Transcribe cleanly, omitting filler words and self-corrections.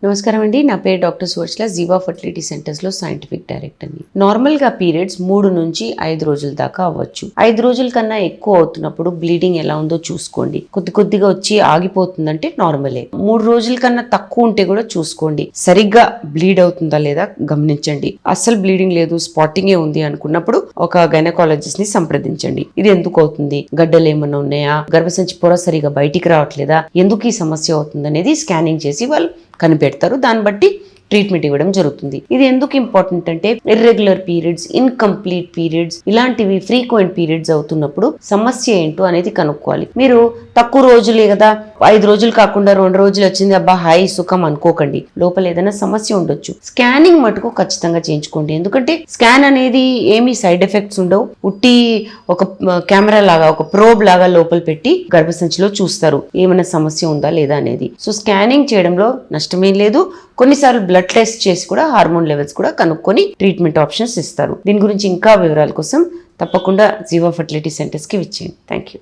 నమస్కారం అండి. నా పేరు డాక్టర్ సువర్చల, జీవా ఫర్టిలిటీ సెంటర్స్లో సైంటిఫిక్ డైరెక్టర్ని. నార్మల్గా పీరియడ్స్ 3 నుంచి 5 రోజుల దాకా అవ్వచ్చు. 5 రోజుల కన్నా ఎక్కువ అవుతున్నప్పుడు బ్లీడింగ్ ఎలా ఉందో చూసుకోండి. కొద్దిగా వచ్చి ఆగిపోతుందంటే నార్మలే. 3 రోజుల కన్నా తక్కువ ఉంటే కూడా చూసుకోండి. సరిగ్గా బ్లీడ్ అవుతుందా లేదా గమనించండి. అస్సలు బ్లీడింగ్ లేదు, స్పాటింగే ఉంది అనుకున్నప్పుడు ఒక గైనకాలజిస్ట్ ని సంప్రదించండి. ఇది ఎందుకు అవుతుంది, గడ్డలు ఏమన్నా ఉన్నాయా, గర్భసంచి పొర సరిగా బయటికి రావట్లేదా, ఎందుకు ఈ సమస్య అవుతుంది అనేది స్కానింగ్ చేసి వాళ్ళు కనిపెడతారు. దాన్ని బట్టి ట్రీట్మెంట్ ఇవ్వడం జరుగుతుంది. ఇది ఎందుకు ఇంపార్టెంట్ అంటే ఇర్రెగ్యులర్ పీరియడ్స్, ఇన్కంప్లీట్ పీరియడ్స్, ఇలాంటివి ఫ్రీక్వెంట్ పీరియడ్స్ అవుతున్నప్పుడు సమస్య ఏంటో అనేది కనుక్కోవాలి. మీరు తక్కువ రోజులే కదా, 5 రోజులు కాకుండా 2 రోజులు వచ్చింది, అబ్బా హాయ్ సుఖం అనుకోకండి. లోపల ఏదైనా సమస్య ఉండొచ్చు. స్కానింగ్ మటుకు ఖచ్చితంగా చేయించుకోండి. ఎందుకంటే స్కాన్ అనేది ఏమీ సైడ్ ఎఫెక్ట్స్ ఉండవు. ఉట్టి ఒక కెమెరా లాగా, ఒక ప్రోబ్ లాగా లోపల పెట్టి గర్భసంచిలో చూస్తారు ఏమైనా సమస్య ఉందా లేదా అనేది. సో స్కానింగ్ చేయడంలో నష్టమేం లేదు. కొన్నిసార్లు బ్లడ్ టెస్ట్ చేసి కూడా హార్మోన్ లెవెల్స్ కూడా కనుక్కొని ట్రీట్మెంట్ ఆప్షన్స్ ఇస్తారు. దీని గురించి ఇంకా వివరాల కోసం తప్పకుండా జీవా ఫర్టిలిటీ సెంటర్స్కి విచ్చేయండి. Thank you.